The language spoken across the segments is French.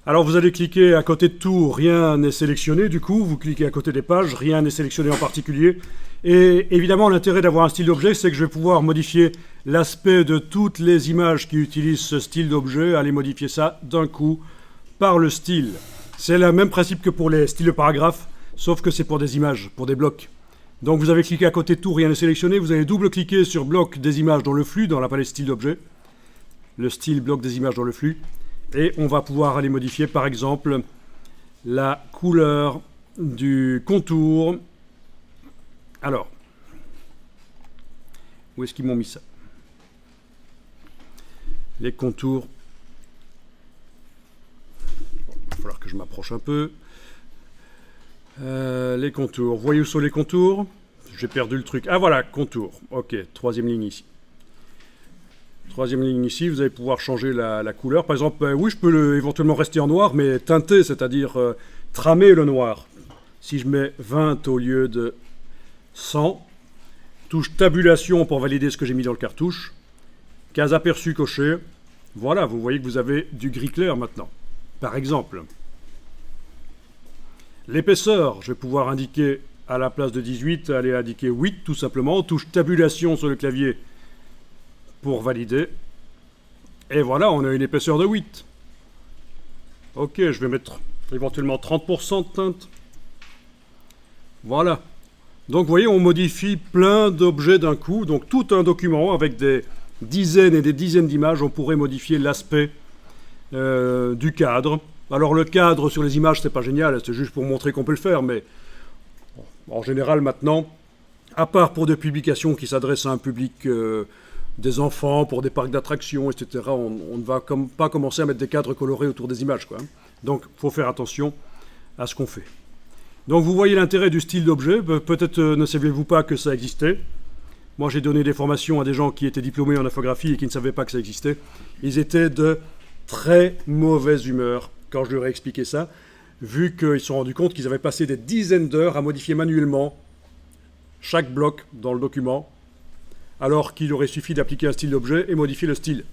Alors vous allez cliquer à côté de tout, rien n'est sélectionné du coup, vous cliquez à côté des pages, rien n'est sélectionné en particulier. Et évidemment l'intérêt d'avoir un style d'objet, c'est que je vais pouvoir modifier l'aspect de toutes les images qui utilisent ce style d'objet, aller modifier ça d'un coup par le style. C'est le même principe que pour les styles de paragraphes, sauf que c'est pour des images, pour des blocs. Donc vous avez cliqué à côté de tout, rien n'est sélectionné, vous allez double-cliquer sur bloc des images dans le flux, dans la palette style d'objet. Le style bloc des images dans le flux. Et on va pouvoir aller modifier par exemple la couleur du contour. Alors, où est-ce qu'ils m'ont mis ça? Les contours. Il va falloir que je m'approche un peu. Les contours. Vous voyez où sont les contours? J'ai perdu le truc. Ah voilà, contour. Ok, troisième ligne ici. Troisième ligne ici, vous allez pouvoir changer la couleur. Par exemple, oui, je peux éventuellement rester en noir, mais teinter, c'est-à-dire tramer le noir. Si je mets 20 au lieu de 100, touche tabulation pour valider ce que j'ai mis dans le cartouche, case aperçu coché. Voilà, vous voyez que vous avez du gris clair maintenant. Par exemple, l'épaisseur, je vais pouvoir indiquer à la place de 18, aller indiquer 8 tout simplement. Touche tabulation sur le clavier pour valider. Et voilà, on a une épaisseur de 8. Ok, je vais mettre éventuellement 30% de teinte. Voilà. Donc vous voyez, on modifie plein d'objets d'un coup. Donc tout un document avec des dizaines et des dizaines d'images, on pourrait modifier l'aspect du cadre. Alors le cadre sur les images, c'est pas génial, c'est juste pour montrer qu'on peut le faire, mais en général maintenant, à part pour des publications qui s'adressent à un public des enfants, pour des parcs d'attractions, etc., on ne va pas commencer à mettre des cadres colorés autour des images, quoi. Donc il faut faire attention à ce qu'on fait. Donc vous voyez l'intérêt du style d'objet. Peut-être ne saviez-vous pas que ça existait. Moi j'ai donné des formations à des gens qui étaient diplômés en infographie et qui ne savaient pas que ça existait. Ils étaient de très mauvaise humeur quand je leur ai expliqué ça, vu qu'ils se sont rendus compte qu'ils avaient passé des dizaines d'heures à modifier manuellement chaque bloc dans le document, alors qu'il aurait suffi d'appliquer un style d'objet et modifier le style.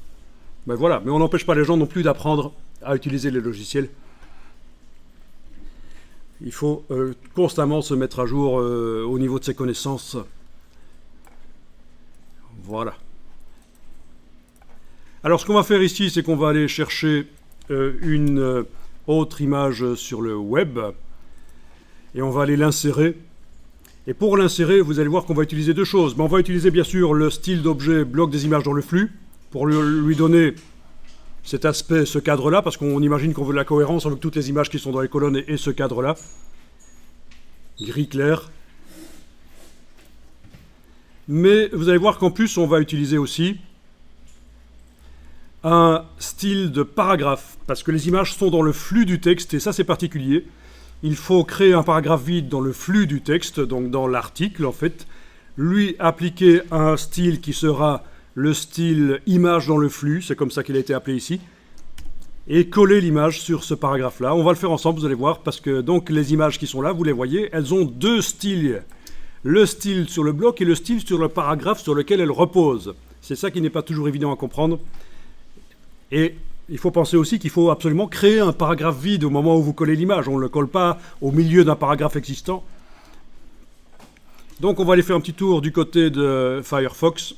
Ben voilà, mais on n'empêche pas les gens non plus d'apprendre à utiliser les logiciels. Il faut constamment se mettre à jour au niveau de ses connaissances. Voilà. Alors ce qu'on va faire ici, c'est qu'on va aller chercher une autre image sur le web et on va aller l'insérer. Et pour l'insérer, vous allez voir qu'on va utiliser deux choses. Mais on va utiliser bien sûr le style d'objet bloc des images dans le flux pour lui donner cet aspect, ce cadre-là, parce qu'on imagine qu'on veut de la cohérence avec toutes les images qui sont dans les colonnes et ce cadre-là. Gris clair. Mais vous allez voir qu'en plus, on va utiliser aussi un style de paragraphe, parce que les images sont dans le flux du texte, et ça c'est particulier. Il faut créer un paragraphe vide dans le flux du texte, donc dans l'article en fait, lui appliquer un style qui sera le style image dans le flux, c'est comme ça qu'il a été appelé ici, et coller l'image sur ce paragraphe-là. On va le faire ensemble, vous allez voir, parce que donc les images qui sont là, vous les voyez, elles ont deux styles. Le style sur le bloc et le style sur le paragraphe sur lequel elles reposent. C'est ça qui n'est pas toujours évident à comprendre. Et il faut penser aussi qu'il faut absolument créer un paragraphe vide au moment où vous collez l'image. On ne le colle pas au milieu d'un paragraphe existant. Donc on va aller faire un petit tour du côté de Firefox.